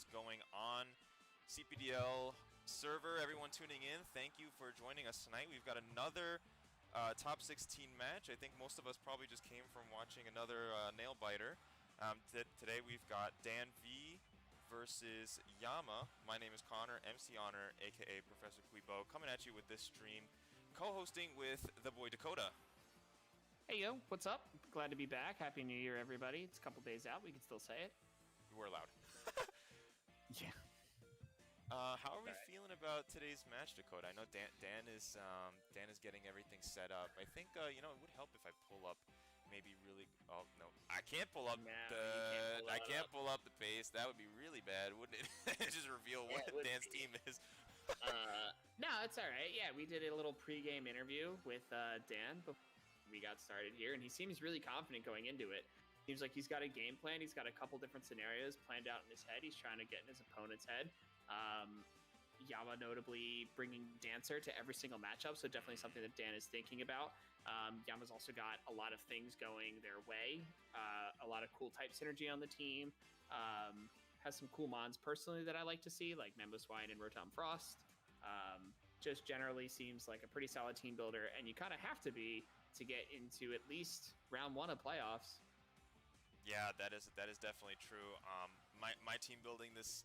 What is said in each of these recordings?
is going on CPDL server. Everyone tuning in, thank you for joining us tonight. We've got another top 16 match. I think most of us probably just came from watching another nail biter. Today we've got DanV versus Yama. My name is Connor, MC Honor, aka Professor Quibo, coming at you with this stream, co-hosting with the boy Dakota. Hey yo, what's up? Glad to be back. Happy New Year, everybody. It's a couple days out. We can still say it. We're allowed. Yeah. How are we feeling about today's match, Dakota? I know Dan is getting everything set up. I think it would help if I pull up maybe really. Oh no, I can't pull up I can't pull up the pace. That would be really bad, wouldn't it? Just reveal what Dan's team is. No, it's all right. Yeah, we did a little pregame interview with Dan before we got started here, and he seems really confident going into it. Seems like he's got a game plan. He's got a couple different scenarios planned out in his head. He's trying to get in his opponent's head. Yama notably bringing Dancer to every single matchup, so definitely something that Dan is thinking about. Yama's also got a lot of things going their way, a lot of cool type synergy on the team. Has some cool mons personally that I like to see, like Membo Swine and Rotom Frost. Just generally seems like a pretty solid team builder, and you kind of have to be to get into at least round one of playoffs. Yeah, that is definitely true. My team building this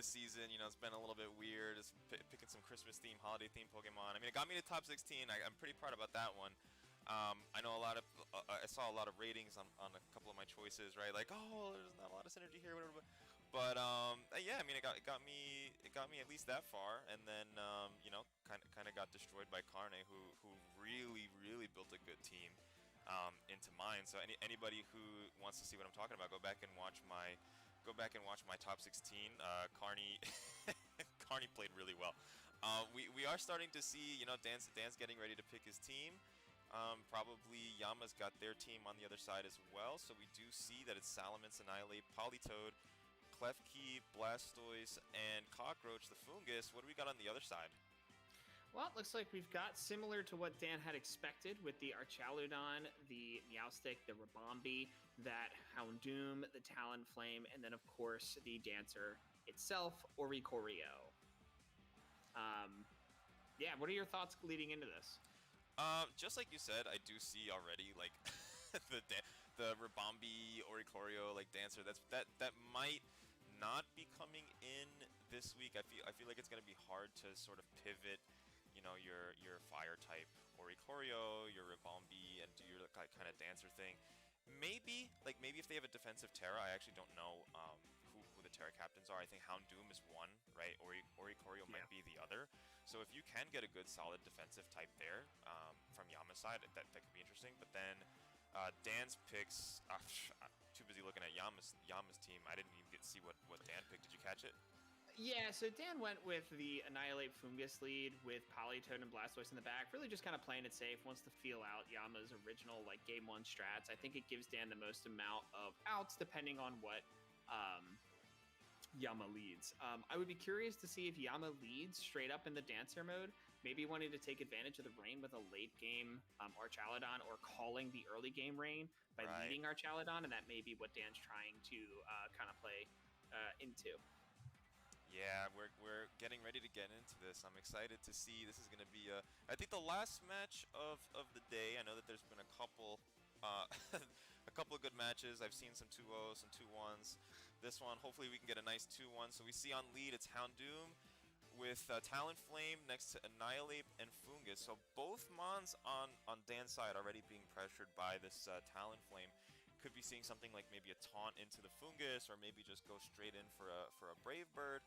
season, it's been a little bit weird. It's picking some Christmas theme, holiday theme Pokemon. I mean, it got me to top 16. I'm pretty proud about that one. I know I saw a lot of ratings on a couple of my choices, right? Like, oh, there's not a lot of synergy here, whatever. But yeah, I mean, it got me at least that far, and then kind of got destroyed by Carne, who really built a good team into mine. So anybody who wants to see what I'm talking about, go back and watch my top 16. Carney played really well. We are starting to see, Dan's getting ready to pick his team. Probably Yama's got their team on the other side as well. So we do see that it's Salamence, Annihilate, Politoed, Klefki, Blastoise, and Cockroach, the Fungus. What do we got on the other side? Well, it looks like we've got similar to what Dan had expected with the Archaludon, the Meowstic, the Ribombee, that Houndoom, the Talonflame, and then, of course, the Dancer itself, Oricorio. Yeah, what are your thoughts leading into this? Just like you said, I do see already, like, the Ribombee, Oricorio, like, Dancer, that might not be coming in this week. I feel like it's going to be hard to sort of pivot your fire type Oricorio, your Ribombee, and do your kind of Dancer thing. Maybe if they have a defensive Terra, I actually don't know who the Terra captains are. I think Houndoom is one, right? Oricorio might be the other. So if you can get a good solid defensive type there from Yama's side, that could be interesting. But then Dan's picks, I'm too busy looking at Yama's team. I didn't even get to see what Dan picked. Did you catch it? Yeah, so Dan went with the Annihilate Fungus lead with Politoed and Blastoise in the back, really just kind of playing it safe, wants to feel out Yama's original game one strats. I think it gives Dan the most amount of outs depending on what Yama leads. I would be curious to see if Yama leads straight up in the Dancer mode, maybe wanting to take advantage of the rain with a late game Archaludon, or calling the early game rain by leading Archaludon, and that may be what Dan's trying to kind of play into. Yeah, we're getting ready to get into this. I'm excited to see. This is going to be I think the last match of the day. I know that there's been a couple of good matches. I've seen some 2-0s, some 2-1s. This one, hopefully we can get a nice 2-1. So we see on lead, it's Houndoom with Talonflame next to Annihilate and Fungus. So both mons on Dan's side already being pressured by this Talonflame. Could be seeing something like maybe a taunt into the Fungus, or maybe just go straight in for a Brave Bird.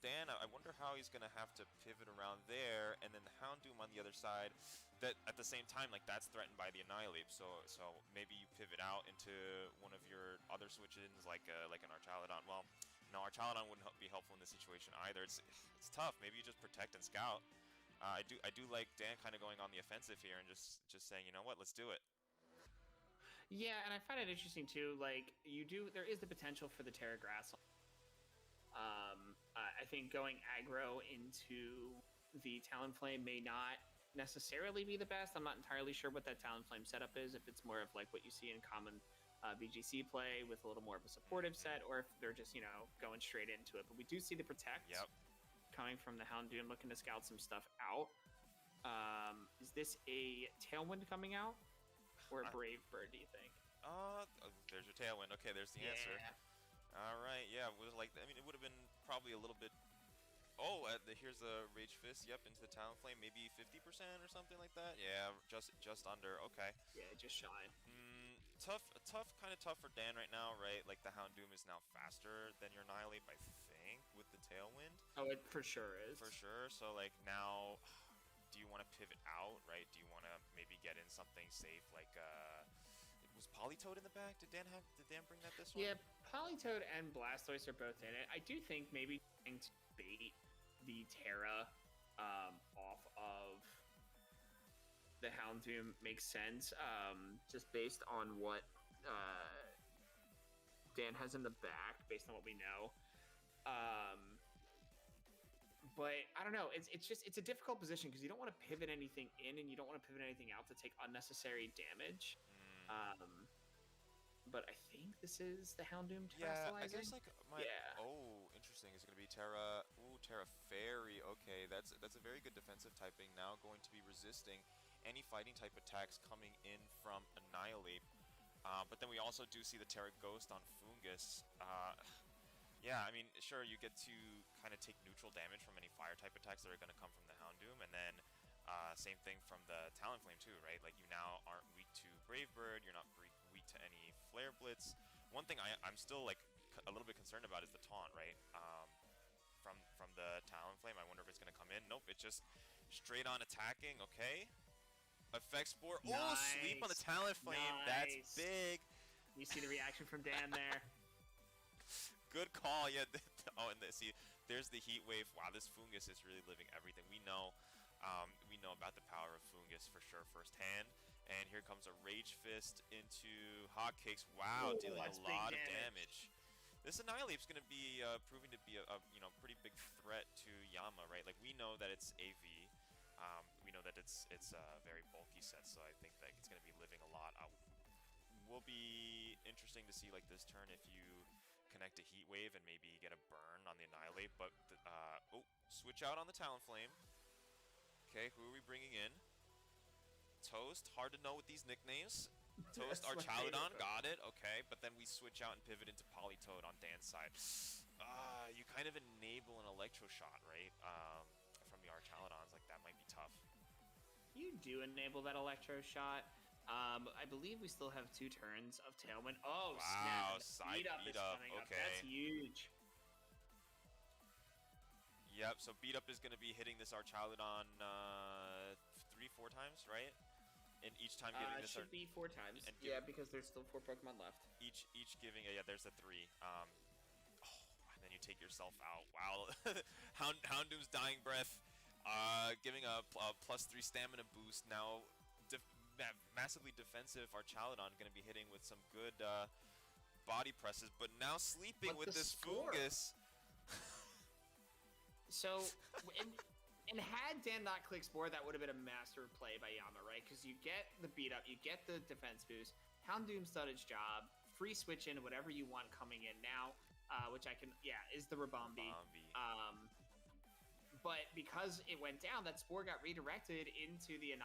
Dan, I wonder how he's going to have to pivot around there, and then the Houndoom on the other side. That at the same time, that's threatened by the Annihilate. So maybe you pivot out into one of your other switch-ins, like an Archaludon. Well, no, Archaludon wouldn't be helpful in this situation either. It's tough. Maybe you just protect and scout. I do like Dan kind of going on the offensive here and just saying, you know what, let's do it. Yeah, and I find it interesting too. There is the potential for the Terra Grass. I think going aggro into the Talonflame may not necessarily be the best. I'm not entirely sure what that Talonflame setup is. If it's more of what you see in common VGC play with a little more of a supportive set, or if they're just, going straight into it. But we do see the Protect coming from the Houndoom, looking to scout some stuff out. Is this a Tailwind coming out, or a Brave Bird, do you think? There's your Tailwind. Okay, there's the answer. All right, yeah, it was like, I mean, it would have been probably a little bit. Oh, here's the Rage Fist. Yep, into the Talonflame, maybe 50% or something like that. Yeah, just under. Okay. Yeah, just shy. Kind of tough for Dan right now, right? Like the Houndoom is now faster than your Annihilate, I think, with the Tailwind. Oh, it for sure is. For sure. So like now, do you want to pivot out, right? Do you want to maybe get in something safe like was Politoed in the back? Did Dan bring that this one? Yeah, Politoed and Blastoise are both in it. I do think maybe trying to bait the Terra off of the Houndoom makes sense, just based on what Dan has in the back, based on what we know. But I don't know. It's a difficult position because you don't want to pivot anything in and you don't want to pivot anything out to take unnecessary damage. But I think this is the Houndoom terastallizing. I guess like oh, interesting. It's gonna be Terra. Ooh, Terra Fairy. Okay, that's a very good defensive typing. Now going to be resisting any fighting type attacks coming in from Annihilate. But then we also do see the Terra Ghost on Fungus. Yeah, I mean, sure, you get to kind of take neutral damage from any fire type attacks that are going to come from the Houndoom, and then same thing from the Talonflame too, right? Like you now aren't weak to Brave Bird, you're not weak to any Flare Blitz. One thing I'm still like a little bit concerned about is the taunt, right? From the Talonflame, I wonder if it's going to come in. Nope, it's just straight on attacking. Okay. Effect Spore. Nice. Oh, sweep on the Talonflame. Nice. That's big. You see the reaction from Dan there. Good call. Yeah. Oh, and see, there's the Heat Wave. Wow, this Fungus is really living everything. We know about the power of Fungus for sure firsthand. And here comes a Rage Fist into Hotcakes. Wow, dealing a lot of damage. This Annihilate is going to be proving to be a pretty big threat to Yama, right? Like we know that it's AV. We know that it's a very bulky set, so I think that it's going to be living a lot. Will be interesting to see like this turn if you connect a Heat Wave and maybe get a burn on the Annihilate. But switch out on the Talonflame. Okay, who are we bringing in? Toast. Hard to know with these nicknames. Toast, Archaludon, got it. Okay, but then we switch out and pivot into Politoed on Dan's side. You kind of enable an Electro Shot, right? From the Archaludons, like that might be tough. You do enable that Electro Shot. I believe we still have 2 turns of Tailwind. Oh, wow, snap. Beat up is coming up. That's huge. Yep, so Beat Up is going to be hitting this Archaludon 3-4 times, right? And each time giving this... should be 4 times. Yeah, because there's still 4 Pokemon left. Each giving... Yeah, there's a 3. And then you take yourself out. Wow. Houndoom's Dying Breath. Giving a +3 stamina boost. Now, massively defensive Archaludon going to be hitting with some good body presses. But now sleeping with this Fungus. So, and had Dan not click Spore, that would have been a master play by Yama, right? Because you get the beat up, you get the defense boost. Houndoom's done its job. Free switch in whatever you want coming in now, which I can, is the Rabombi. But because it went down, that Spore got redirected into the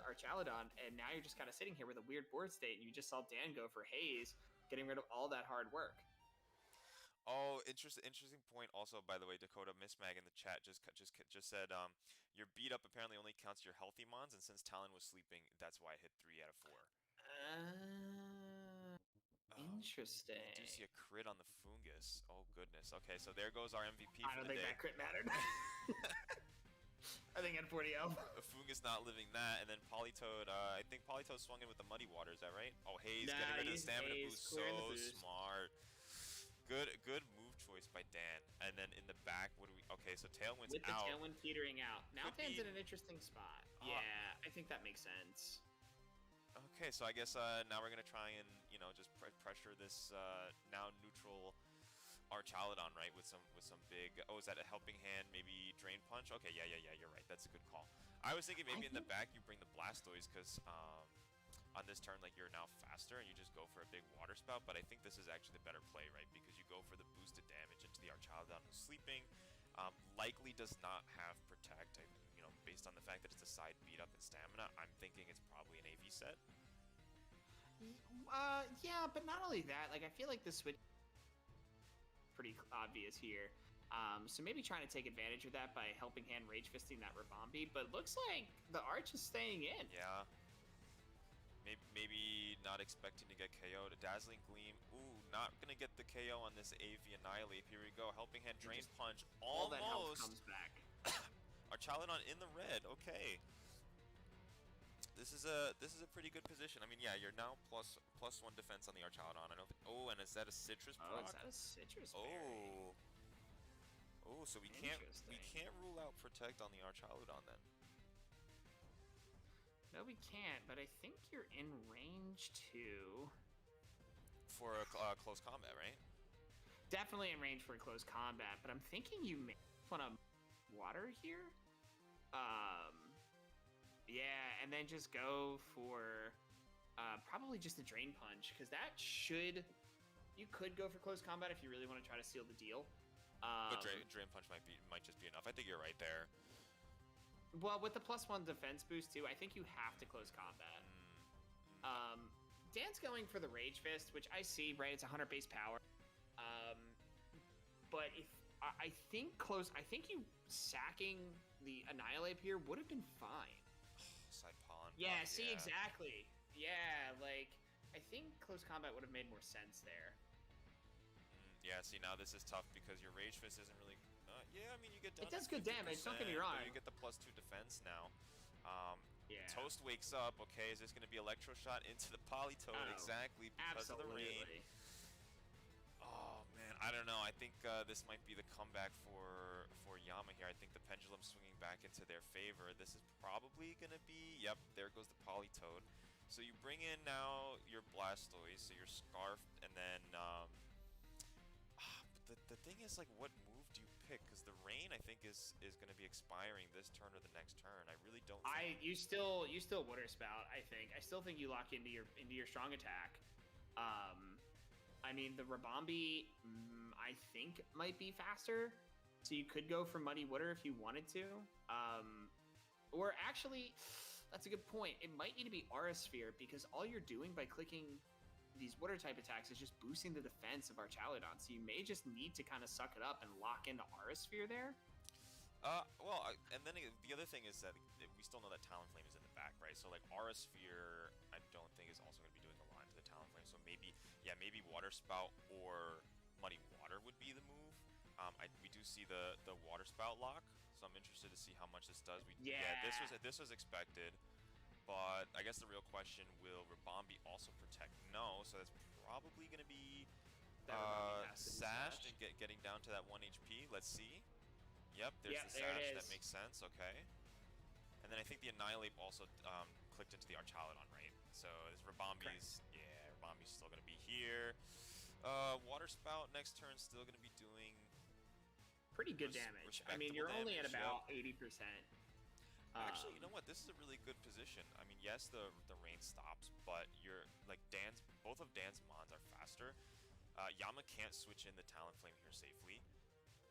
Archaludon, and now you're just kind of sitting here with a weird board state, and you just saw Dan go for Haze, getting rid of all that hard work. Oh, interesting point. Also, by the way, Dakota Mismag in the chat just said your beat up apparently only counts your healthy mons, and since Talon was sleeping, that's why I hit 3 out of 4. Interesting. Do you see a crit on the Fungus? Oh goodness. Okay, so there goes our MVP. I don't think that crit mattered. I think at 40-0. Fungus not living that, and then Politoed. I think Politoed swung in with the Muddy Water. Is that right? Oh, Haze getting rid of the stamina boost. So smart. Good move choice by Dan. And then in the back, what do we... Okay, so Tailwind's with out. With the Tailwind petering out. Now Dan's in an interesting spot. Yeah, I think that makes sense. Okay, so I guess now we're going to try and, just pressure this now neutral Archaludon, right? With some big... Oh, is that a helping hand? Maybe Drain Punch? Okay, yeah, you're right. That's a good call. I was thinking maybe in the back you bring the Blastoise because... on this turn, like you're now faster and you just go for a big water spout, but I think this is actually the better play, right? Because you go for the boosted damage into the Archaludon who's sleeping. Likely does not have protect. You know, based on the fact that it's a side beat up in stamina, I'm thinking it's probably an AV set. Yeah, but not only that. Like I feel like the switch pretty obvious here. So maybe trying to take advantage of that by helping hand rage fisting that Rabombi, but looks like the Arch is staying in. Yeah. Maybe not expecting to get KO'd. A Dazzling Gleam. Ooh, not going to get the KO on this AV Annihilate. Here we go. Helping Hand, Drain Punch. All that health Almost. comes back. Archaludon in the red. Okay. This is a pretty good position. I mean, yeah, you're now plus 1 defense on the Archaludon. I don't think. Oh, and is that a citrus proc? Oh, is that a citrus berry? Oh, so we can't rule out protect on the Archaludon then. No, we can't, but I think you're in range to... For a close combat, right? Definitely in range for a close combat, but I'm thinking you may want to water here? Yeah, and then just go for probably just a Drain Punch, because that should... You could go for close combat if you really want to try to seal the deal. But Drain Punch might just be enough. I think you're right there. Well, with the +1 defense boost too, I think you have to close combat. Dan's going for the Rage Fist, which I see, right? It's 100 base power. But if I think you sacking the Annihilate here would have been fine. Side pawn. Yeah, see, exactly. Yeah, like, I think close combat would have made more sense there. Yeah, see, now this is tough because your Rage Fist isn't really... yeah, I mean, you get down it does good damage, don't get me wrong. You get the +2 defense now. Yeah. Toast wakes up. Okay, is this going to be Electro Shot into the Polytoad? Exactly, because of the rain. Oh, man, I don't know. I think this might be the comeback for Yama here. I think the pendulum swinging back into their favor. This is probably going to be... Yep, there goes the Polytoad. So you bring in now your Blastoise, so your Scarf, and then... The thing is, like, what move do you pick? Because the rain, I think, is going to be expiring this turn or the next turn. I really don't think... You still Water Spout, I think. I still think you lock into your strong attack. I mean, the Rabombi, I think, might be faster. So you could go for Muddy Water if you wanted to. Or actually, that's a good point. It might need to be Aura Sphere, because all you're doing by clicking these water type attacks is just boosting the defense of Archaludon, so you may just need to kind of suck it up and lock into Aura Sphere there. And then the other thing is that we still know that Talonflame is in the back, right? So like Aura Sphere, I don't think is also going to be doing a lot to the Talonflame. So maybe Water Spout or Muddy Water would be the move. We do see the Water Spout lock, so I'm interested to see how much this does. This was expected. But I guess the real question, will Rabombi also protect? No, so that's probably going to be sashed and getting down to that 1 HP. Let's see. Yep, there's the sash. That makes sense. Okay. And then I think the Annihilate also clicked into the Archaludon, right? So this Rabombi's still going to be here. Water Spout next turn still going to be doing pretty good damage. I mean, you're only at about 80%. Actually, you know what? This is a really good position. I mean, yes, the rain stops, but you're like both of Dan's Mons are faster. Yama can't switch in the Talonflame here safely.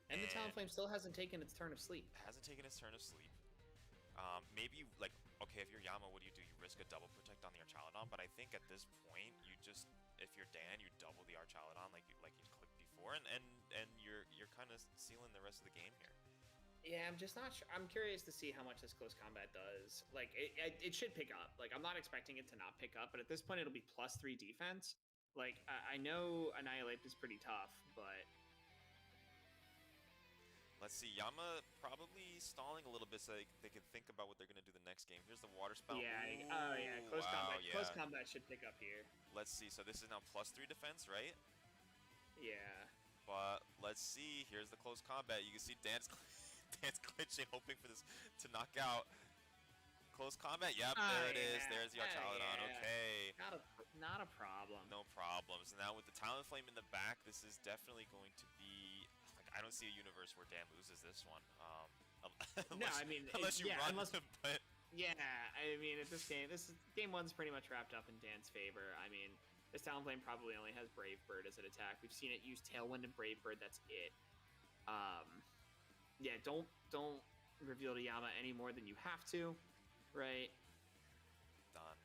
And the Talonflame still hasn't taken its turn of sleep. Maybe, like, okay, if you're Yama, what do? You risk a double protect on the Archaludon, but I think at this point, you just, if you're Dan, you double the Archaludon like you clicked before, and you're kind of sealing the rest of the game here. Yeah, I'm just not sure. I'm curious to see how much this close combat does. Like, it should pick up. Like, I'm not expecting it to not pick up, but at this point, it'll be +3 defense. Like, I know Annihilate is pretty tough, but... Let's see, Yama probably stalling a little bit so they can think about what they're going to do the next game. Here's the Water Spout. Yeah, close combat. Yeah. Close combat should pick up here. Let's see, so this is now +3 defense, right? Yeah. But let's see, here's the close combat. You can see Dan's glitching, hoping for this to knock out. Close combat, yep, there it is. There's the Archaludon, okay. Not a problem. No problems. Now with the Talonflame in the back, this is definitely going to be... Like, I don't see a universe where Dan loses this one. No, I mean... unless you run, but... Yeah, I mean, at this game one's pretty much wrapped up in Dan's favor. I mean, this Talonflame probably only has Brave Bird as an attack. We've seen it use Tailwind and Brave Bird. That's it. Yeah, don't reveal to Yama any more than you have to, right? Done.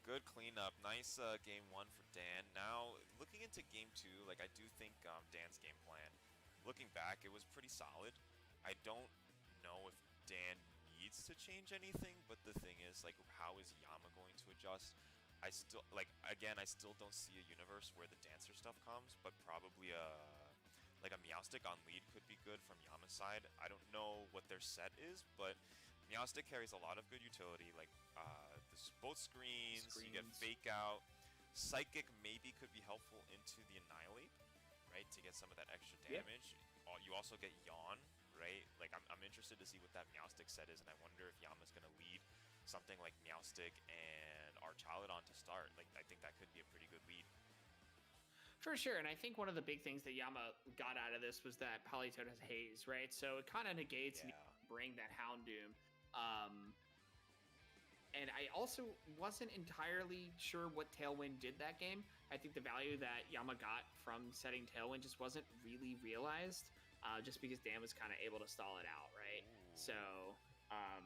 Good cleanup. Nice game one for Dan. Now, looking into game two, like I do think Dan's game plan, looking back, it was pretty solid. I don't know if Dan needs to change anything, but the thing is, like, how is Yama going to adjust? I still, like, again, I still don't see a universe where the Dancer stuff comes, but probably like a Meowstic on lead could be good from Yama's side. I don't know what their set is, but Meowstic carries a lot of good utility, like both screens, you get Fake Out. Psychic maybe could be helpful into the Annihilate, right, to get some of that extra damage. Yep. You also get Yawn, right? Like, I'm interested to see what that Meowstic set is, and I wonder if Yama's going to lead something like Meowstic and Archaludon to start. Like, I think that could be a pretty good lead. For sure, and I think one of the big things that Yama got out of this was that Politoed has Haze, right? So it kind of negates bring that Houndoom. And I also wasn't entirely sure what Tailwind did that game. I think the value that Yama got from setting Tailwind just wasn't really realized, just because Dan was kind of able to stall it out, right? Ooh. So, a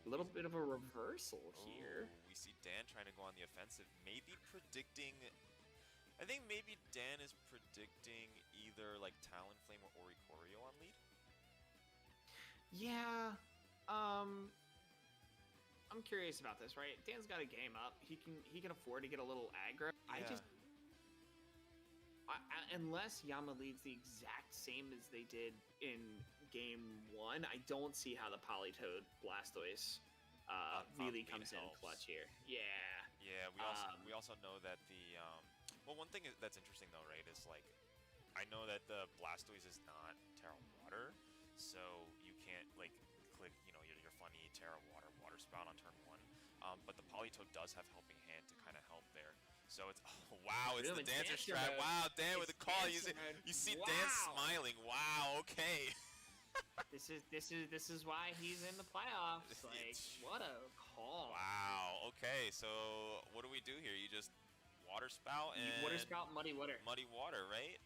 little bit of a reversal here. We see Dan trying to go on the offensive, maybe predicting... I think maybe Dan is predicting either like Talonflame or Oricorio on lead. Yeah, I'm curious about this, right? Dan's got a game up. He can afford to get a little aggro. Yeah. Unless Yama leads the exact same as they did in game one, I don't see how the Politoed Blastoise really comes in clutch here. Yeah. Yeah. We also know that the well, one thing that's interesting though, right, is like, I know that the Blastoise is not Terra Water, so you can't like click, you know, your funny Terra Water Spout on turn one. But the Politoed does have Helping Hand to kind of help there. So it's wow, it's the Dancer strat. Wow, Dan with the call. You see Dan smiling. Wow, okay. This is why he's in the playoffs. Like, what a call. Wow. Okay, so what do we do here? You just Water Spout and Water Spout, Muddy Water. Muddy Water, right?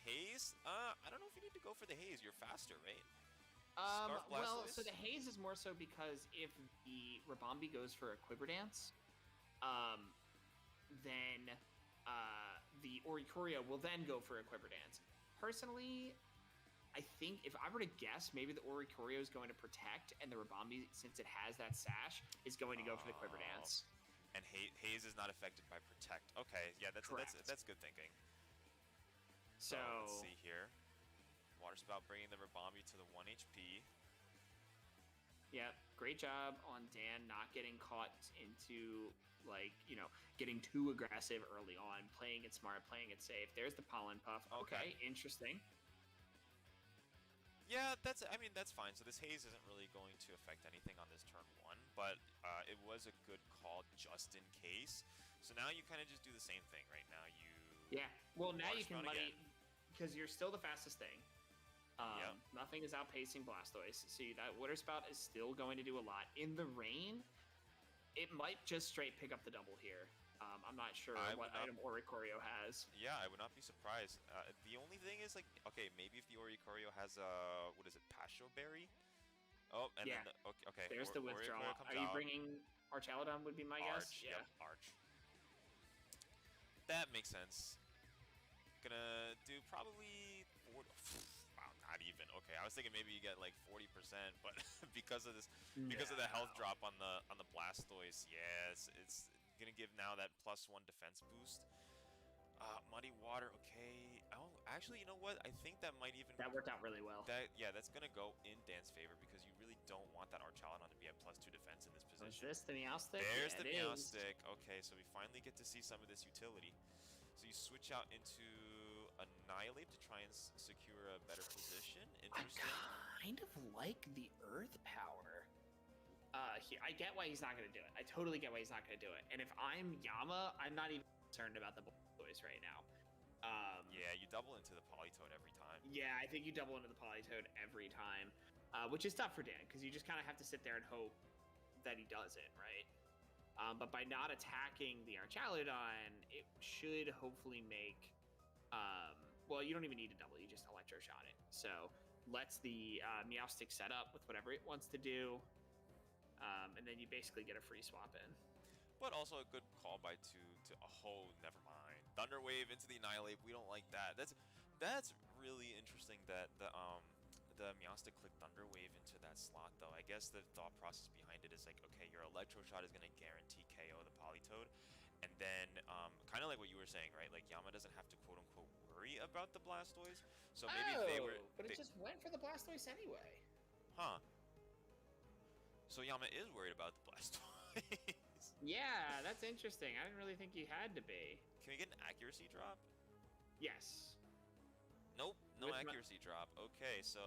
Haze? I don't know if you need to go for the Haze. You're faster, right? Well, so the Haze is more so because if the Rabombi goes for a Quiver Dance, then the Oricorio will then go for a Quiver Dance. Personally, I think if I were to guess, maybe the Oricorio is going to Protect, and the Rabombi, since it has that Sash, is going to go for the Quiver Dance. And Haze is not affected by Protect. Okay, yeah, that's good thinking. So let's see here. Water Spout bringing the Rabombi to the 1 HP. Yeah, great job on Dan not getting caught into, like, you know, getting too aggressive early on, playing it smart, playing it safe. There's the Pollen Puff. Okay, interesting. Yeah, that's fine. So this Haze isn't really going to affect anything on this turn one, but it was a good call just in case. So now you kind of just do the same thing right now. Yeah, well, now you can Muddy, because you're still the fastest thing. Nothing is outpacing Blastoise, so that Water Spout is still going to do a lot. In the rain, it might just straight pick up the double here. I'm not sure what item Oricorio has. Yeah, I would not be surprised. The only thing is, like, okay, maybe if the Oricorio has what is it, Pasho Berry? Oh, and then okay. There's the withdrawal. Are you bringing Archaludon? Would be my guess. Yeah, Arch. That makes sense. Gonna do probably 40. Wow, not even. Okay, I was thinking maybe you get like 40%, but because of this, because of the health drop on the Blastoise, yes, it's gonna give now that +1 defense boost. Muddy Water, okay. Oh, actually, you know what? I think that might even... That worked out really well. That's gonna go in Dan's favor because you really don't want that Archaludon to be at +2 defense in this position. Is this the Meowstic? There's the Meowstic. Okay, so we finally get to see some of this utility. So you switch out into Annihilate to try and secure a better position. Interesting. I kind of like the Earth Power. Here, I get why he's not going to do it. I totally get why he's not going to do it. And if I'm Yama, I'm not even concerned about the Blastoise right now. Yeah, you double into the Politoed every time. Yeah, I think you double into the Politoed every time. which is tough for Dan because you just kind of have to sit there and hope that he does it, right? But by not attacking the Archaludon, it should hopefully make. Well, you don't even need to double; you just electroshot it. So lets the Meowstic set up with whatever it wants to do, and then you basically get a free swap in. But also a good call by two to never mind. Thunder Wave into the Annihilate. We don't like that. That's really interesting that the Meowstic clicked Thunder Wave into that slot though. I guess the thought process behind it is like, okay, your Electro Shot is gonna guarantee KO the Politoed. And then, kind of like what you were saying, right? Like, Yama doesn't have to quote-unquote worry about the Blastoise. So maybe they were... But it just went for the Blastoise anyway. Huh. So Yama is worried about the Blastoise. Yeah, that's interesting. I didn't really think you had to be. Can we get an accuracy drop? Yes. Nope, no accuracy drop. Okay, so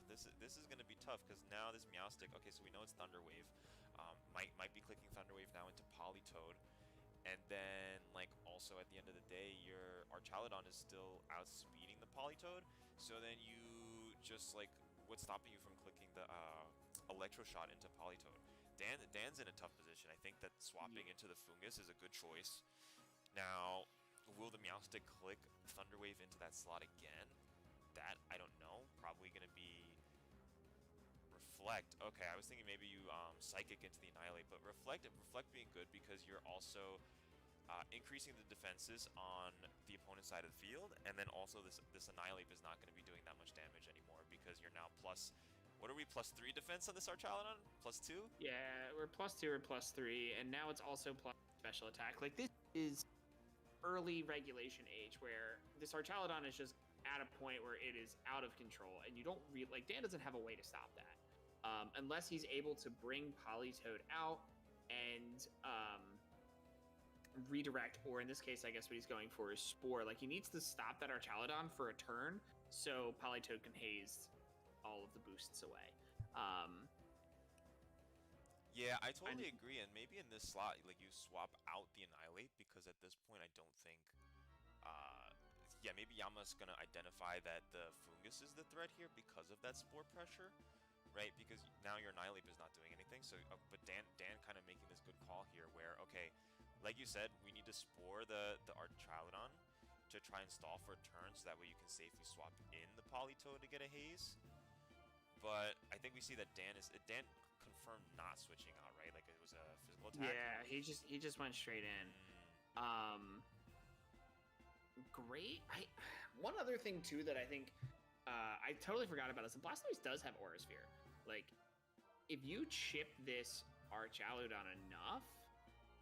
this is gonna be tough because now this Meowstic. Okay, so we know it's Thunder Wave. Might be clicking Thunder Wave now into Politoed, and then like also at the end of the day, your Archaludon is still outspeeding the Politoed. So then you just like what's stopping you from clicking the Electro Shot into Politoed? Dan's in a tough position. I think that swapping into the Fungus is a good choice. Now, will the Meowstic click Thunder Wave into that slot again? That, I don't know. Probably going to be Reflect. Okay, I was thinking maybe you Psychic into the Annihilate, but Reflect being good because you're also increasing the defenses on the opponent's side of the field, and then also this Annihilate is not going to be doing that much damage anymore because you're now plus... What are we, +3 defense on this Archaludon? +2? Yeah, we're +2 or +3, and now it's also plus special attack. Like, this is early regulation age where this Archaludon is just at a point where it is out of control, and you don't really... Like, Dan doesn't have a way to stop that. Unless he's able to bring Politoed out and redirect, or in this case, I guess what he's going for is Spore. Like, he needs to stop that Archaludon for a turn so Politoed can haze all of the boosts away. Yeah, I totally agree, and maybe in this slot, like, you swap out the Annihilate, because at this point, I don't think, yeah, maybe Yama's gonna identify that the Fungus is the threat here because of that Spore pressure, right? Because now your Annihilate is not doing anything, so, but Dan kind of making this good call here, where, okay, like you said, we need to Spore the Archaludon to try and stall for a turn, so that way you can safely swap in the Politoed to get a haze. But I think we see that Dan confirmed not switching out, right? Like it was a physical attack. Yeah, he just went straight in. Great. One other thing too that I think I totally forgot about is the Blastoise does have Aura Sphere. Like, if you chip this Archaludon enough,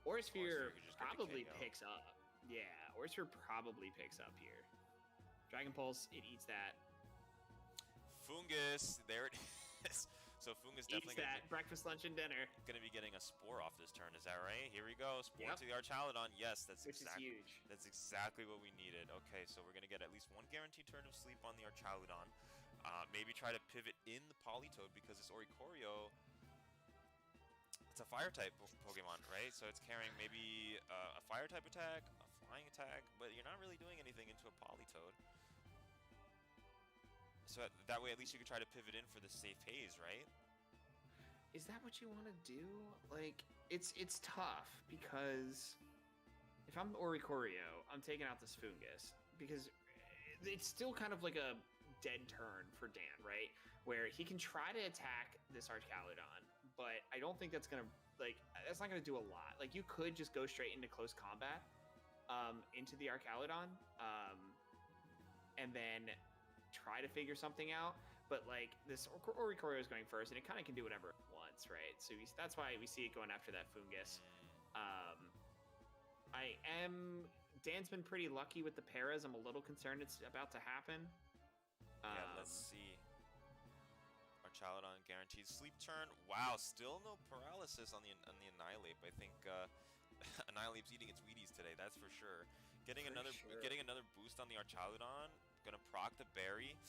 Aura Sphere probably picks up. Yeah, Aura Sphere probably picks up here. Dragon Pulse, it eats that. Fungus, there it is. So Fungus definitely eats that breakfast, lunch, and dinner. Gonna be getting a Spore off this turn. Is that right? Here we go. Spore to the Archaludon. Yes, that's exactly. Which is huge. That's exactly what we needed. Okay, so we're gonna get at least one guaranteed turn of sleep on the Archaludon. Maybe try to pivot in the Politoed because this Oricorio, it's a Fire type Pokemon, right? So it's carrying maybe a Fire type attack, a Flying attack, but you're not really doing anything into a Politoed. So that way, at least you could try to pivot in for the safe haze, right? Is that what you want to do? Like, it's tough because if I'm Oricorio, I'm taking out this Fungus because it's still kind of like a dead turn for Dan, right? Where he can try to attack this Archaludon, but I don't think that's gonna that's not gonna do a lot. Like, you could just go straight into close combat, into the Archaludon, and then try to figure something out, but like this Oricorio is going first, and it kind of can do whatever it wants, right? So that's why we see it going after that Fungus. Dan's been pretty lucky with the paras. I'm a little concerned it's about to happen. Yeah, let's see. Archaludon guaranteed sleep turn. Wow, still no paralysis on the Annihilate. I think Annihilate's eating its Wheaties today. That's for sure. Getting another boost on the Archaludon. Gonna proc the berry.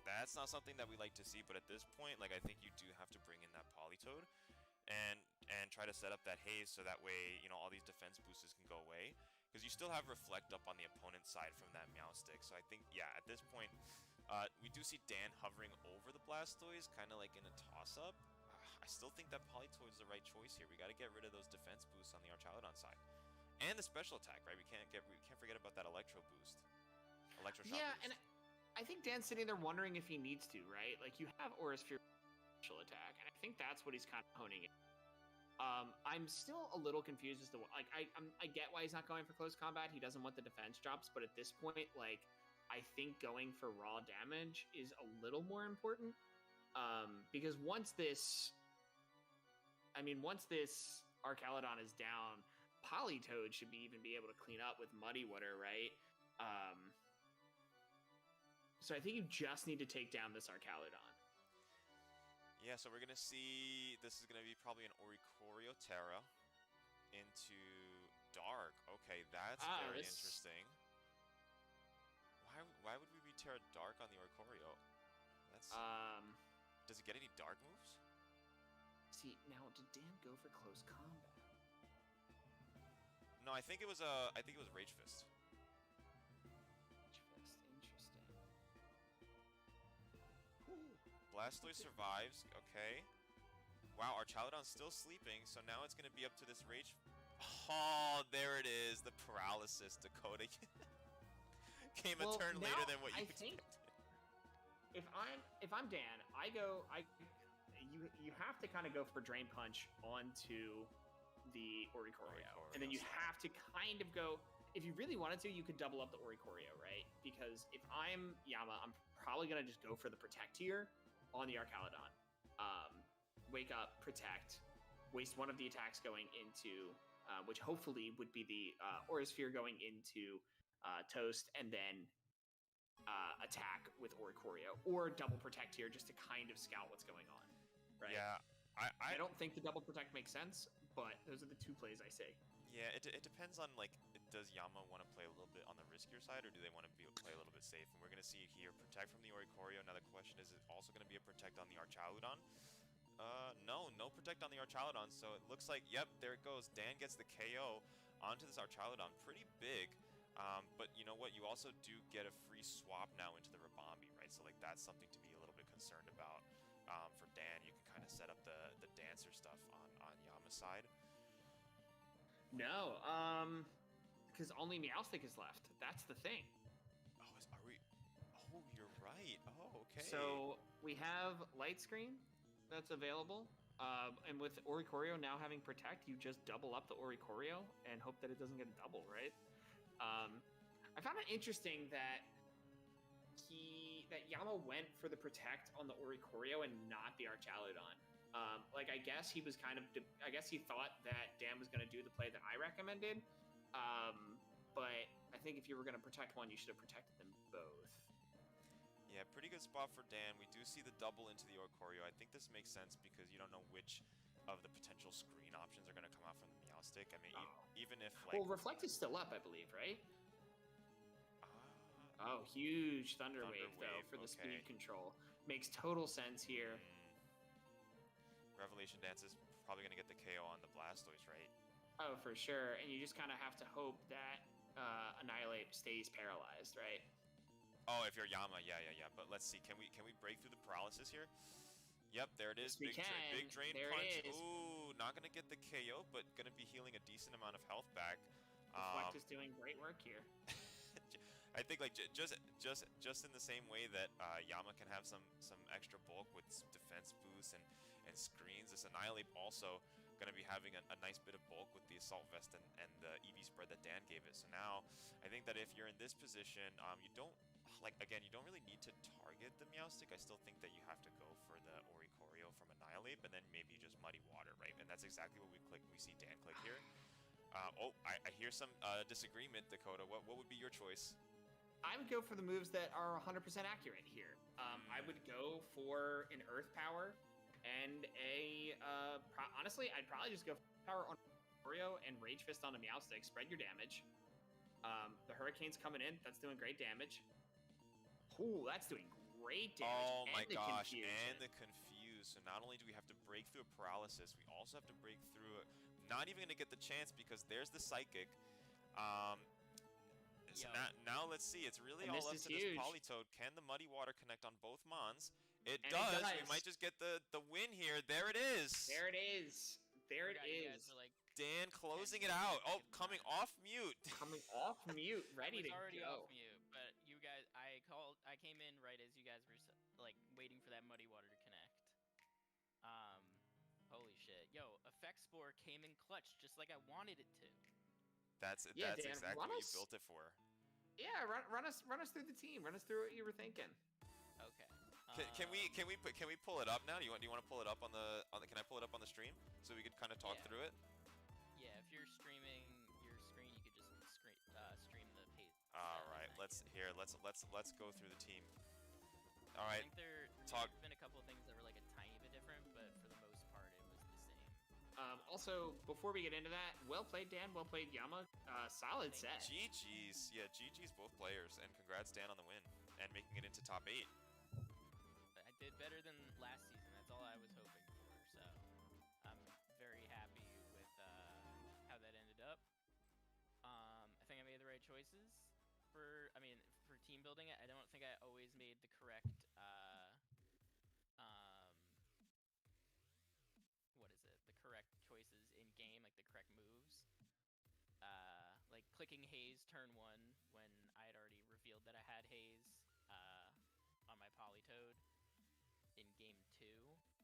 That's not something that we like to see, but at this point, like, I think you do have to bring in that Politoed and try to set up that haze so that way, you know, all these defense boosts can go away, because you still have Reflect up on the opponent's side from that Meowstic. So I think, yeah, at this point, We do see Dan hovering over the Blastoise, kind of like in a toss-up. I still think that Politoed is the right choice here. We got to get rid of those defense boosts on the Archaludon side. And the special attack, right? We can't forget about that Electro boost. Electroshock Yeah, boost. and I think Dan's sitting there wondering if he needs to, right? Like, you have Aura Sphere special attack, and I think that's what he's kind of honing in. I'm still a little confused as to what, like, I get why he's not going for close combat. He doesn't want the defense drops, but at this point, like, I think going for raw damage is a little more important. Because once this Archaludon is down, Politoed should even be able to clean up with Muddy Water, right? So I think you just need to take down this Archaludon. Yeah, so we're going to see, this is going to be probably an Oricorio Terra into Dark. Okay, that's very interesting. Why would we be Terra Dark on the Oricorio? That's, does it get any Dark moves? See, now did Dan go for close combat? No, I think it was Rage Fist. Interesting. Blastoise survives, okay. Wow, Archaludon's still sleeping, so now it's going to be up to this Rage... Oh, there it is, the paralysis, Dakota. Came a turn later than what you expected. If I'm Dan, you have to kind of go for Drain Punch onto the Oricorio. And then you have to kind of go... If you really wanted to, you could double up the Oricorio, right? Because if I'm Yama, I'm probably going to just go for the Protect here on the Archaludon. Wake up, Protect, waste one of the attacks going into, which hopefully would be the Aura Sphere going into Toast, and then attack with Oricorio, or double Protect here just to kind of scout what's going on, right? Yeah, I don't think the double Protect makes sense, but those are the two plays I see. Yeah, it depends on, like, does Yama want to play a little bit on the riskier side, or do they want to play a little bit safe? And we're going to see here, Protect from the Oricorio. Now the question is it also going to be a Protect on the Archaludon? No Protect on the Archaludon, so it looks like, yep, there it goes. Dan gets the KO onto this Archaludon. Pretty big, but you know what? You also do get a free swap now into the Rabambi, right? So, like, that's something to be a little bit concerned about for Dan. You can kind of set up the Dancer stuff on Yama's side. No, because only Meowstic is left. That's the thing. Oh, Oh, you're right. Oh, okay. So we have Light Screen that's available, and with Oricorio now having Protect, you just double up the Oricorio and hope that it doesn't get a double, right? I found it interesting that Yama went for the Protect on the Oricorio and not the Archaludon. Like, I guess he was I guess he thought that Dan was going to do the play that I recommended. But I think if you were going to protect one, you should have protected them both. Yeah, pretty good spot for Dan. We do see the double into the Oricorio. I think this makes sense because you don't know which of the potential screen options are going to come out from the Meowstic. I mean, even if, like... Well, Reflect is still up, I believe, right? Oh, huge Thunder Wave, though, for the speed control. Makes total sense here. Revelation Dance is probably going to get the KO on the Blastoise, right? Oh, for sure. And you just kind of have to hope that Annihilate stays paralyzed, right? Oh, if you're Yama, yeah. But let's see, can we break through the paralysis here? Yep, there it is. Yes, big drain there punch. It is. Ooh, not gonna get the KO, but gonna be healing a decent amount of health back. Reflect is doing great work here. I think, like, just in the same way that Yama can have some extra bulk with some defense boosts and screens, this Annihilate also going to be having a nice bit of bulk with the Assault Vest and the EV spread that Dan gave it. So now, I think that if you're in this position, you don't really need to target the Meowstic. I still think that you have to go for the Oricorio from Annihilate, but then maybe just Muddy Water, right? And that's exactly what we see Dan click here. I hear some disagreement, Dakota. What would be your choice? I would go for the moves that are 100% accurate here. I would go for an Earth Power and honestly, I'd probably just go for Power on Oreo and Rage Fist on a Meowstic. Spread your damage. The Hurricane's coming in. That's doing great damage. Ooh, that's doing great damage. Oh my gosh, and the Confuse. So not only do we have to break through a paralysis, we also have to break through not even going to get the chance because there's the Psychic. So now let's see. It's really And all this up is to this huge. Polytoad. Can the Muddy Water connect on both Mons? It And it does. does. We might just get the win here. There it is. There it is. There it Forgot you guys is. were like Dan closing 10 it out. Oh, seconds coming behind. off mute. Coming off mute, ready I was to already go. off mute, but you guys, I came in right as you guys were like waiting for that Muddy Water to connect. Holy shit, yo, Effect Spore came in clutch just like I wanted it to. That's Dan, exactly what you built it for. Yeah, run us through the team. Run us through what you were thinking. Okay. Can we pull it up now? Do you want to pull it up on the Can I pull it up on the stream so we could kind of talk through it? Yeah, if you're streaming your screen, you could just stream the page. All right, let's go through the team. All right. I think there's been a couple of things that were like a tiny bit different, but for the most part, it was the same. Also, before we get into that, well played, Dan. Well played, Yama. Solid set. GG's. Yeah, GG's both players, and congrats, Dan, on the win and making it into top 8. I did better than last season. That's all I was hoping for. So I'm very happy with how that ended up. I think I made the right choices for team building. I don't think I always made the correct the correct choices in game, like the correct moves. Like clicking Haze turn 1 when I had already revealed that I had Haze on my Polytoad in game 2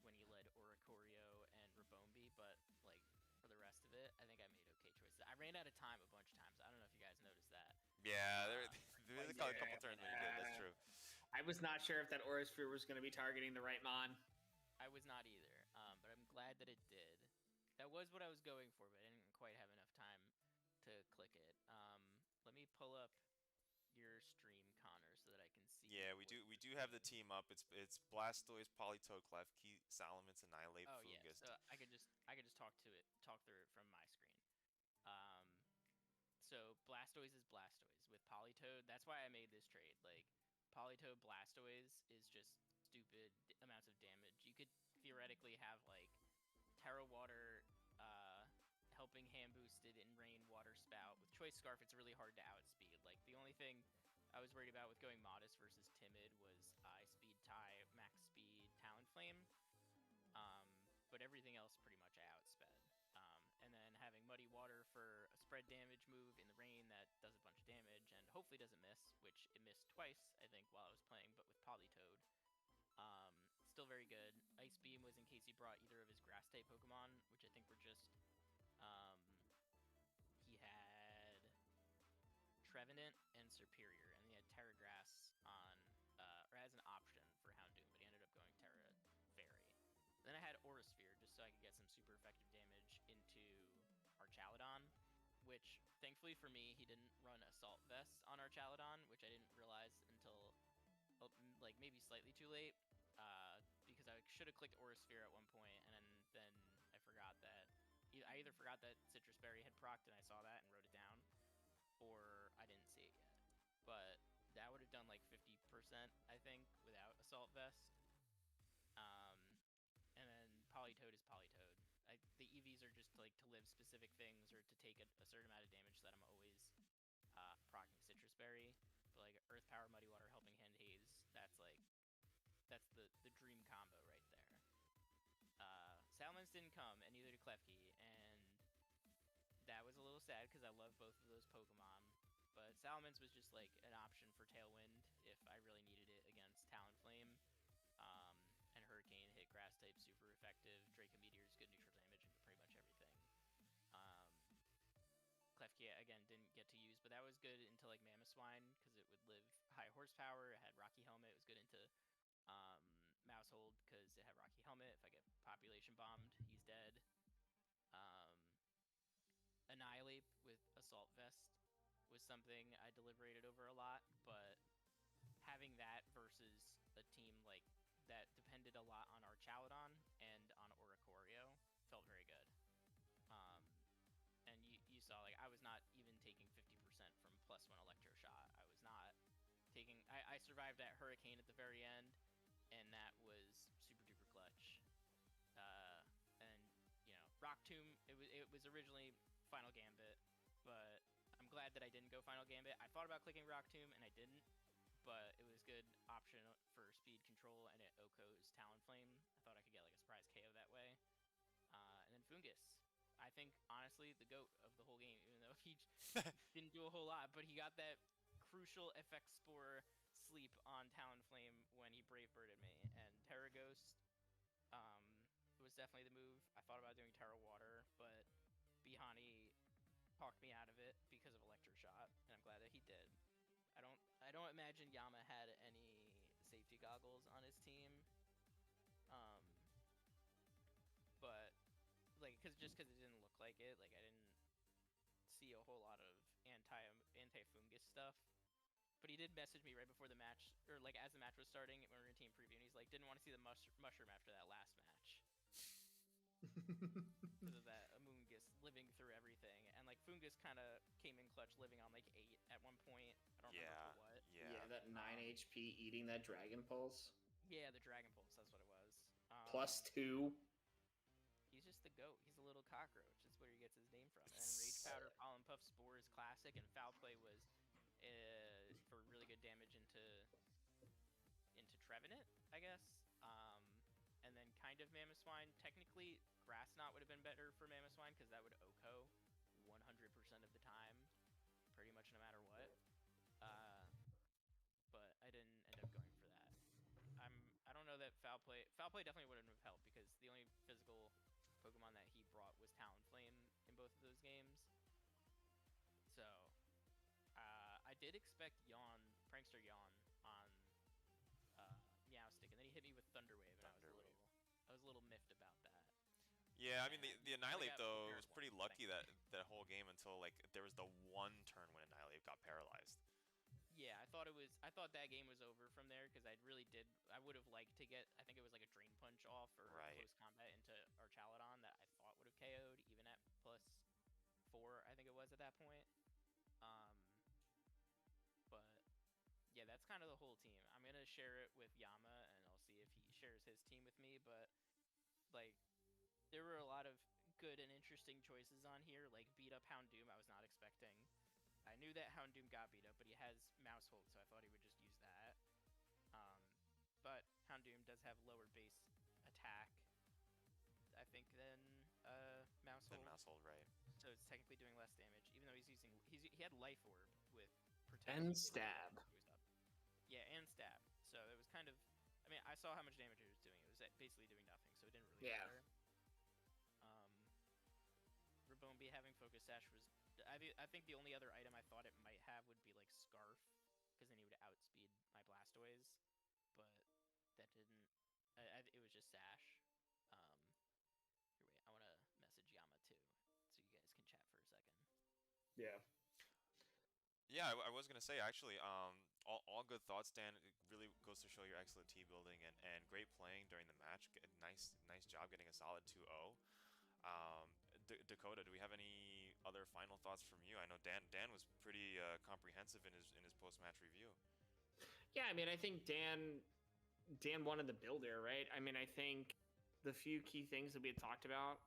when he led Oricorio and Rabombi, but like for the rest of it, I think I made okay choices. I ran out of time a bunch of times. I don't know if you guys noticed that. Yeah, there's a couple turns when you did. That's true. I was not sure if that Aura Sphere was going to be targeting the right Mon. I was not either, but I'm glad that it did. That was what I was going for, but I didn't quite have enough time to click it. Let me pull up your stream, Connor, so that I can see. Yeah, we do have the team up. It's Blastoise, Politoed, Klefki, Salamence, Annihilate, Fugus. Yeah, so I could just talk through it from my screen. So Blastoise is Blastoise with Politoed. That's why I made this trade. Like Politoed Blastoise is just stupid amounts of damage. You could theoretically have like Terra Water, helping hand boosted in Rain Water Spout. With Choice Scarf, it's really hard to outspeed. Like the only thing I was worried about with going Modest versus Timid was I speed tie, max speed, Talonflame. But everything else pretty much I outsped. And then having Muddy Water for a spread damage move in the rain that does a bunch of damage and hopefully doesn't miss, which it missed twice, I think, while I was playing, but with Politoed. Still very good. Ice Beam was in case he brought either of his Grass-type Pokemon, which I think were just... he had Trevenant and Serperior, and he had Terra Grass on, or as an option for Houndoom, but he ended up going Terra Fairy. Then I had Aura Sphere, just so I could get some super effective damage into Archaladon, which, thankfully for me, he didn't run Assault Vest on Archaladon, which I didn't realize until, like, maybe slightly too late, because I should have clicked Aura Sphere at one point, and then I forgot that, I either forgot that Citrus Berry had procced and I saw that and wrote it down, or I didn't see it yet. But that would have done like 50%, I think, without Assault Vest. And then Politoed is Politoed. The EVs are just like to live specific things or to take a certain amount of damage so that I'm always proccing Citrus Berry. But like Earth Power, Muddy Water, Helping Hand, Haze, that's the dream combo right there. Salamence didn't come, and neither did Klefki, and that was a little sad because I love both of those Pokemon. But Salamence was just like an option for Tailwind if I really needed it against Talonflame. And Hurricane hit Grass type, super effective. Draco Meteor is good neutral damage and pretty much everything. Klefki again didn't get to use, but that was good into like Mamoswine because it would live high horsepower. It had Rocky Helmet. It was good into Mousehold because it had Rocky Helmet. If I get population bombed, he's dead. Annihilate with Assault Vest was something I deliberated over a lot, but having that versus a team like that depended a lot on Archaladon and on Oricorio felt very good. And you saw, like, I was not even taking 50% from +1 Electroshot. I was not taking... I survived that Hurricane at the very end, and that was super duper clutch. And, you know, Rock Tomb, it was originally Final Gambit, but I'm glad that I didn't go Final Gambit. I thought about clicking Rock Tomb, and I didn't, but it was a good option for speed control, and it OHKO's Talonflame. I thought I could get like a surprise KO that way. And then Fungus. I think, honestly, the GOAT of the whole game, even though he didn't do a whole lot, but he got that crucial FX Spore sleep on Talonflame when he Brave Birded me. And Terra Ghost was definitely the move. I thought about doing Terra Water, but Bihani talked me out of it because of Electric Shot, and I'm glad that he did. I don't imagine Yama had any safety goggles on his team, but like just because it didn't look like it, like I didn't see a whole lot of anti-fungus stuff. But he did message me right before the match, or like as the match was starting, when we were in team preview, and he's like, didn't want to see the mushroom after that last match. Because of that Amoongus living through everything. And like Fungus kind of came in clutch living on like 8 at one point. I don't remember for what. Yeah, that 9 HP eating that Dragon Pulse. Yeah, the Dragon Pulse, that's what it was. +2. He's just the GOAT. He's a little cockroach. That's where he gets his name from. And Rage Powder, Pollen Puff, Spore is classic, and Foul Play was for really good damage into Trevenant, I guess. And then kind of Mammoth Swine. Technically, Grass Knot would have been better for Mammoth Swine because that would OHKO 100% of the time, pretty much no matter what. But I didn't end up going for that. I don't know that Foul Play definitely wouldn't have helped because the only physical Pokemon that he brought was Talonflame in both of those games. So I did expect Prankster Yawn on Meowstic, and then he hit me with Thunder Wave, and I was a little miffed about that. Yeah, I mean the Annihilate though was pretty lucky that whole game until like there was the one turn when Annihilate got paralyzed. Yeah, I thought that game was over from there because I would have liked to get, I think it was like a Drain Punch off or close combat into Archaludon that I thought would have KO'd even at +4, I think it was at that point. But yeah, that's kind of the whole team. I'm gonna share it with Yama, and I'll see if he shares his team with me. But like, there were a lot of good and interesting choices on here. Like beat up Houndoom, I was not expecting. I knew that Houndoom got beat up, but he has Mouse Hold, so I thought he would just use that. But Houndoom does have lower base attack, I think, than Mouse Hold. Mouse Hold, right? So it's technically doing less damage, even though he had Life Orb with Protect and Stab. Yeah, and Stab. So it was kind of, I mean, I saw how much damage it was doing. It was basically doing nothing, so it didn't really matter. Rabombi having Focus Sash was, I think the only other item I thought it might have would be like Scarf, because then he would outspeed my Blastoise, but that didn't. It was just Sash. Here, wait, I want to message Yama too, so you guys can chat for a second. Yeah. Yeah, I was gonna say actually, all good thoughts, Dan. It really goes to show your excellent team building and great playing during the match. Nice job getting a solid 2-0. Dakota, do we have any other final thoughts from you? I know Dan was pretty comprehensive in his post-match review. Yeah, I mean, I think Dan wanted the build there, right? I mean, I think the few key things that we had talked about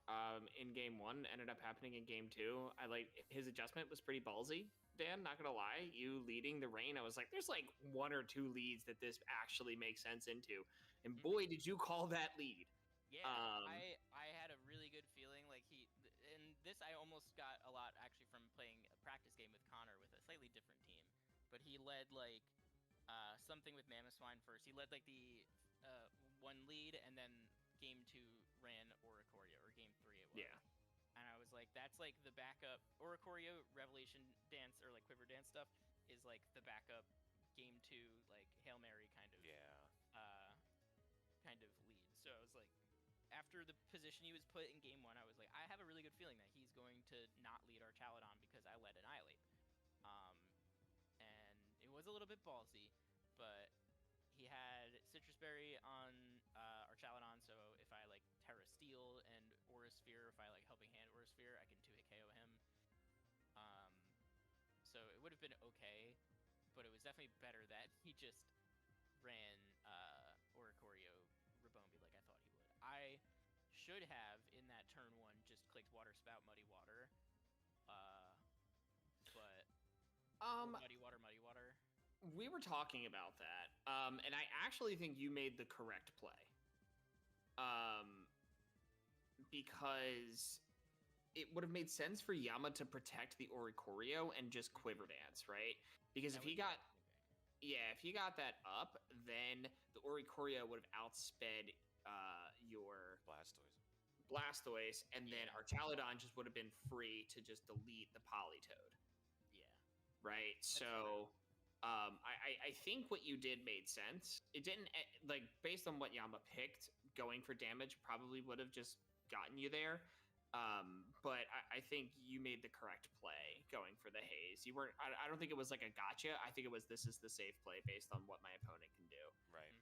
in game 1 ended up happening in game 2. I like his adjustment was pretty ballsy, Dan, not gonna lie. You leading the rain, I was like, there's like 1 or 2 leads that this actually makes sense into. And boy, did you call that lead. Yeah, I had a really good feeling. Like and this I almost got a lot actually from playing a practice game with Connor with a slightly different team. But he led like something with Mammoth Swine first. He led like the 1 lead, and then game 2 ran Oricorio, or game 3 it was. Yeah. And I was like, that's like the backup. Oricorio Revelation Dance or like Quiver Dance stuff is like the backup game 2 like Hail Mary kind of lead. So I was like, after the position he was put in game 1, I was like, I have a really good feeling that he's going to not lead Archaludon because I led Annihilate. And it was a little bit ballsy, but he had Citrus Berry on Archaludon, so if I like Terra Steel and Aura Sphere, if I like Helping Hand Aura Sphere, I can 2-hit KO him. So it would have been okay, but it was definitely better that he just ran Oricorio Rabombi like I thought he would. I should have, in that turn 1, just clicked Water Spout Muddy Water, but Muddy water, muddy water. We were talking about that, and I actually think you made the correct play. Because it would have made sense for Yama to protect the Oricorio and just Quiver Dance, right? Because if he got that up, then the Oricorio would have outsped your Blastoise, and then Archaludon just would have been free to just delete the Politoed. Yeah. Right? So I think what you did made sense. It didn't, like, based on what Yama picked, going for damage probably would have just gotten you there. But I think you made the correct play going for the haze. You weren't. I don't think it was like a gotcha. I think it was, this is the safe play based on what my opponent can do. Right.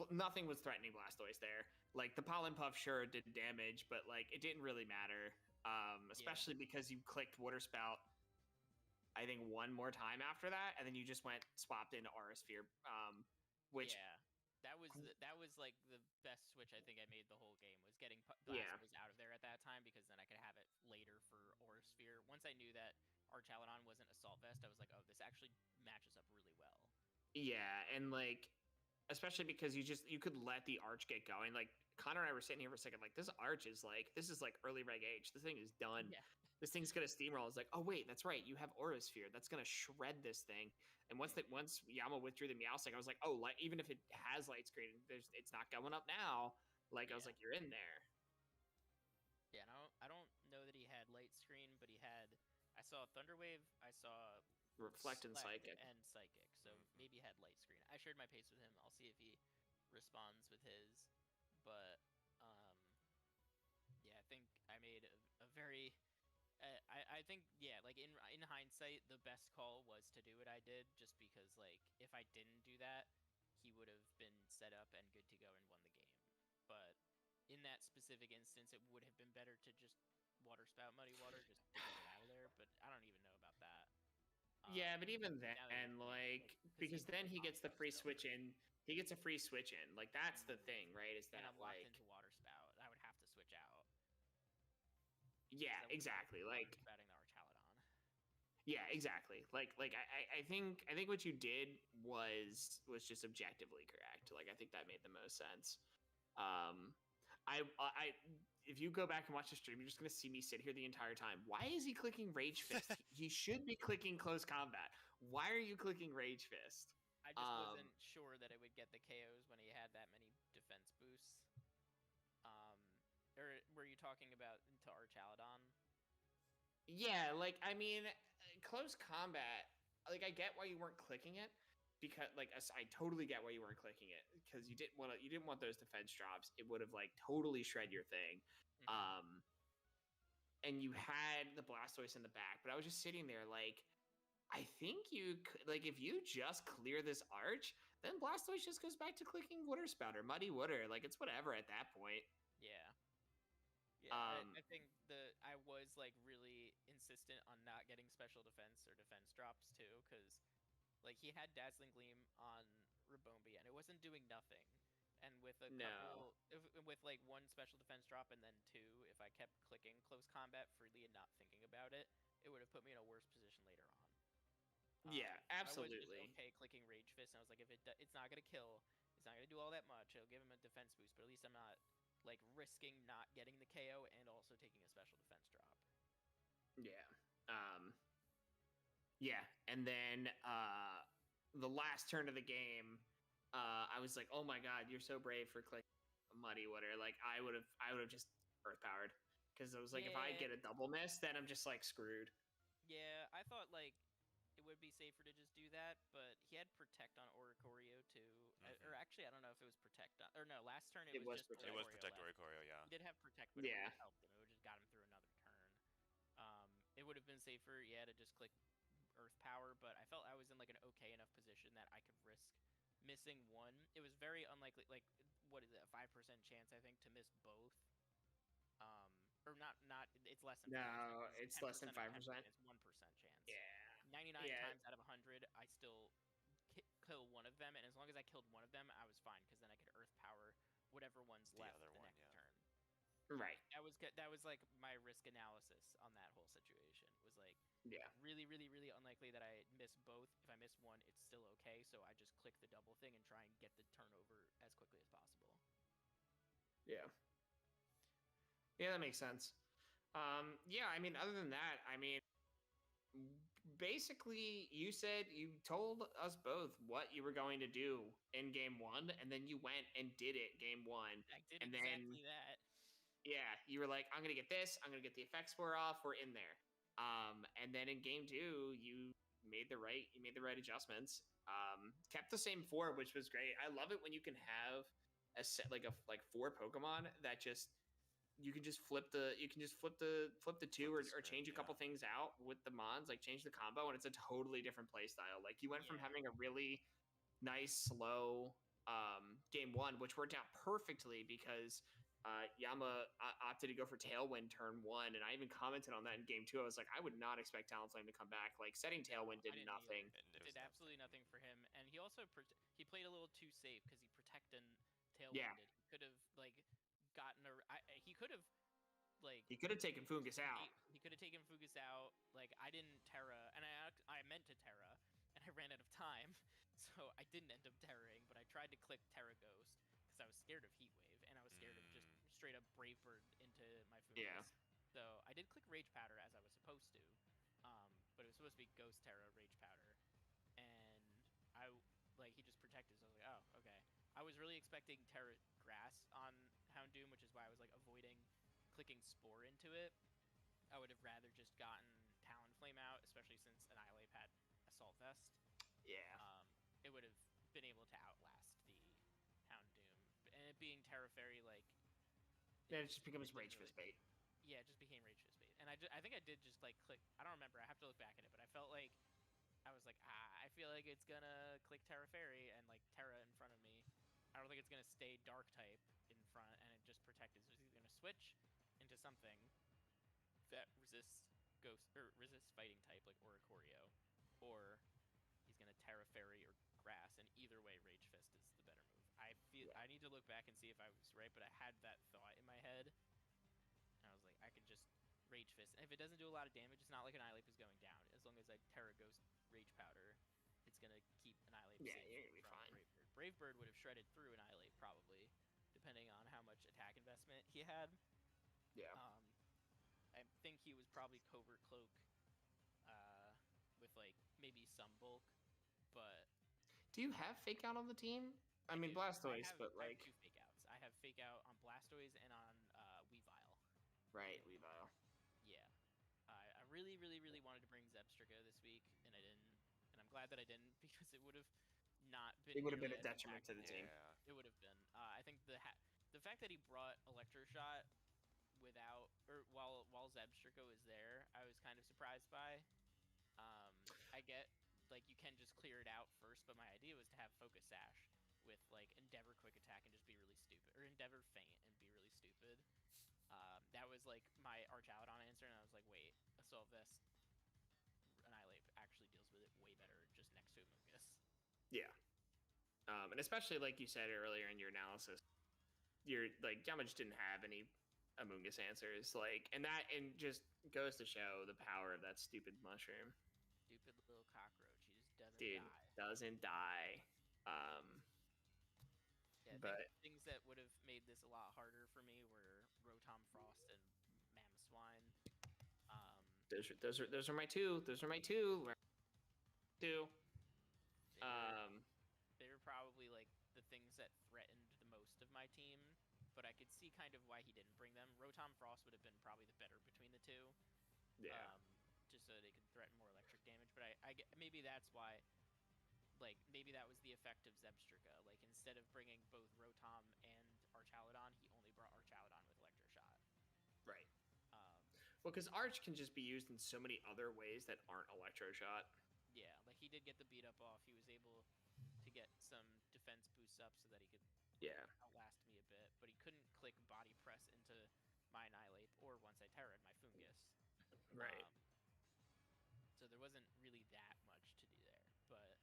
Nothing was threatening Blastoise there. Like, the Pollen Puff sure did damage, but like it didn't really matter. Especially because you clicked Water Spout, I think, one more time after that, and then you just swapped into Aura Sphere, which that was like the best switch I think I made the whole game, was getting Blastoise out of there at that time, because then I could have it later for Aura Sphere. Once I knew that Archaludon wasn't Assault Vest, I was like, oh, this actually matches up really well. Yeah, and like, especially because you could let the Arch get going. Like, Connor and I were sitting here for a second, like, this Arch is like, this is like early Reg H. This thing is done. Yeah. This thing's gonna steamroll. It's like, oh wait, that's right, you have Aura Sphere. That's gonna shred this thing. And once Yama withdrew the Meowstic, I was like, oh, even if it has Light Screen, it's not going up now. Like, I was like, you're in there. Yeah, no, I don't know that he had Light Screen, but I saw Thunder Wave, I saw Reflect and Psychic. So maybe he had Light Screen. I shared my pace with him. I'll see if he responds with his. But yeah, I think I made a very. I think, like, in hindsight, the best call was to do what I did, just because, like, if I didn't do that, he would have been set up and good to go and won the game. But in that specific instance, it would have been better to just Water Spout Muddy Water just to get it out of there. But I don't even know about that. Yeah, but even then, like, because then he gets the free switch in. He gets a free switch in. Like, that's the thing, right? Is that, and I'm locked like, into Water Spout. I would have to switch out. Yeah, exactly. Like, spouting the Archaludon. Yeah, exactly. Like I think what you did was just objectively correct. Like, I think that made the most sense. If you go back and watch the stream, you're just gonna see me sit here the entire time. Why is he clicking Rage Fist? He should be clicking Close Combat. Why are you clicking Rage Fist? I just wasn't sure that it would get the KOs when he had that many defense boosts. Or were you talking about into Archaludon? Yeah, like, I mean, Close Combat, like, I get why you weren't clicking it, because, like, I totally get why you weren't clicking it, because you didn't want those defense drops. It would have, like, totally shred your thing. Mm-hmm. And you had the Blastoise in the back, but I was just sitting there like, I think you could, like, if you just clear this Arch, then Blastoise just goes back to clicking Water Spout or Muddy Water. Like, it's whatever at that point. Yeah. Yeah, I think I was, like, really insistent on not getting special defense or defense drops too, because, like, he had Dazzling Gleam on Rabombi and it wasn't doing nothing. And with with like one special defense drop and then two, if I kept clicking Close Combat freely and not thinking about it, it would have put me in a worse position later on. Yeah, absolutely. I was just okay clicking Rage Fist, and I was like, if it's not gonna kill, it's not gonna do all that much. It'll give him a defense boost, but at least I'm not, like, risking not getting the KO and also taking a special defense drop. Yeah. Yeah, and then the last turn of the game, I was like, oh my god, you're so brave for clicking Muddy Water. Like, I would have just Earth Powered, because I was like, if I get a double miss, then I'm just, like, screwed. Yeah, I thought, like, it would be safer to just do that, but he had Protect on Oricorio too. Or actually, I don't know if it was Protect on, or no, last turn it was just Protect. It was Protect Oricorio, yeah. He did have Protect, but it would have helped him. It would just got him through another turn. It would have been safer, to just click Earth Power, but I felt I was in, like, an okay enough position that I could risk missing one. It was very unlikely, like, what is it, a 5% chance, I think, to miss both. Or not, it's less than 5%. No, it's less than 5%. It's 1% chance. Yeah. 99 times out of 100, I still kill one of them, and as long as I killed one of them, I was fine, because then I could Earth Power whatever one's left the next turn. Right. That was like my risk analysis on that whole situation. It was like Yeah. really, really, really unlikely that I miss both. If I miss one, it's still okay. So I just click the double thing and try and get the turnover as quickly as possible. Yeah. Yeah, that makes sense. Yeah, I mean, other than that, I mean, basically, you told us both what you were going to do in game one, and then you went and did it game one. I did And then, exactly that. yeah, you were like, I'm going to get this, I'm going to get the effects score off, we're in there. And then in game two, you made the right adjustments. Kept the same four, which was great. I love it when you can have a set like four Pokemon that just you can just flip the two or change a couple things out with the mons, like change the combo, and it's a totally different play style. Like you went from having a really nice slow game one, which worked out perfectly because Yama opted to go for Tailwind turn one, and I even commented on that in game two. I was like, I would not expect Talonflame to come back. Like setting Tailwind did nothing. It did absolutely nothing for him, and he also he played a little too safe because he protected Tailwinded. Yeah. He could have like gotten he could have like he could have taken Fungus out. He could have taken Fungus out. Like I didn't Terra, and I meant to Terra, and I ran out of time, so I didn't end up Terraing. But I tried to click Terra Ghost because I was scared of Heat Wave, and I was scared of just straight up Brave Bird into my Fungus. Yeah. So I did click Rage Powder as I was supposed to, but it was supposed to be Ghost Terra Rage Powder, and he just protected. So I was like, oh, okay. I was really expecting Terra Grass on Houndoom, which is why I was like avoiding clicking Spore into it. I would have rather just gotten Talonflame out, especially since Annihilate had Assault Vest. Yeah. It would have been able to outlast the Houndoom, and it being Terra Fairy, like then it just becomes Rage Fist bait. Yeah, it just became Rage Fist bait, and I think I did just like click. I don't remember. I have to look back at it, but I felt like I was like, I feel like it's gonna click Terra Fairy and like Terra in front of me. I don't think it's gonna stay Dark type in front, and it just protected. So he's gonna switch into something that resists Ghost or resists Fighting type, like Oricorio, or he's gonna Terra Fairy or Grass, and either way, Rage Fist is the better move. I need to look back and see if I was right, but I had that thought in my head, and I was like, I could just Rage Fist. And if it doesn't do a lot of damage, it's not like Annihilate is going down. As long as I Terra Ghost Rage Powder, it's gonna keep Annihilate safe. Yeah, you're gonna be fine. Brave Bird. Brave Bird would have shredded through Annihilate probably, depending on how much attack investment he had. Yeah. I think he was probably Covert Cloak, with like maybe some bulk, but. Do you have Fake Out on the team? I mean, Blastoise, but like. I have 2 Fake Outs. I have Fake Out on Blastoise and on Weavile. Right, Weavile. Yeah. I really, really, really wanted to bring Zebstrika this week, and I didn't. And I'm glad that I didn't, because it would have not been. It would have been a detriment to the team. Yeah. It would have been. I think the fact that he brought Electroshot without while Zebstrika was there, I was kind of surprised by. I get like you can just clear it out first, but my idea was to have Focus Sash with like Endeavor Quick Attack and just be really stupid, or Endeavor Feint and be really stupid. That was like my Archaladon answer, and I was like, wait, Assault Vest Annihilate actually deals with it way better just next to Amoonguss. Yeah. And especially like you said earlier in your analysis, you're like Yama just didn't have any Amoonguss answers, like, and just goes to show the power of that stupid mushroom. Stupid little cockroach. He just doesn't die. Yeah, but things that would have made this a lot harder for me were Rotom Frost and Mamoswine. Those are my two. Those are my two. They were probably like the things that threatened the most of my team, but I could see kind of why he didn't bring them. Rotom Frost would have been probably the better between the two. Yeah. Just so they could threaten more electric damage, but I maybe that's why. Like, maybe that was the effect of Zebstrika. Like, instead of bringing both Rotom and Archaladon, he only brought Archaladon with Electroshot. Right. Well, because Arch can just be used in so many other ways that aren't Electroshot. Yeah, like, he did get the beat up off. He was able to get some defense boosts up so that he could outlast me a bit, but he couldn't click Body Press into my Annihilate or once I Terra'd my Fungus. Right. So there wasn't really that much to do there, but...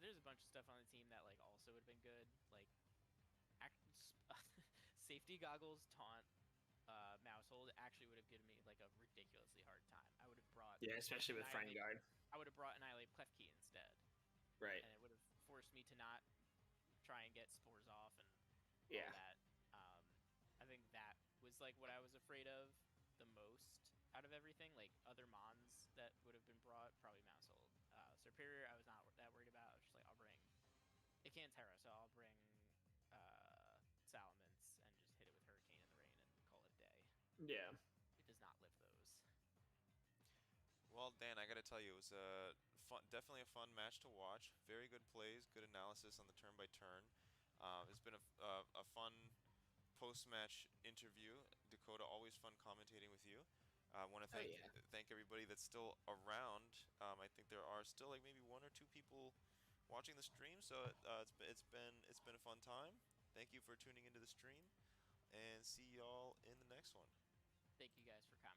there's a bunch of stuff on the team that like also would have been good, like safety goggles taunt Mousehold actually would have given me like a ridiculously hard time. I would have brought especially with Friend Guard. I would have brought Annihilate Klefki instead. Right. And it would have forced me to not try and get spores off and Yeah. all that. I think that was like what I was afraid of the most out of everything. Like other mons that would have been brought, probably Mousehold. Superior, I was not that worried about. I was just like, I'll bring Ikantera, so I'll bring Salamence and just hit it with Hurricane in the Rain and call it a day. Yeah. It does not live those. Well, Dan, I gotta tell you, it was definitely a fun match to watch. Very good plays, good analysis on the turn by turn. It's been a fun post-match interview. Dakota, always fun commentating with you. I want to thank everybody that's still around. I think there are still like maybe 1 or 2 people watching the stream, so it's been a fun time. Thank you for tuning into the stream, and see y'all in the next one. Thank you guys for commenting.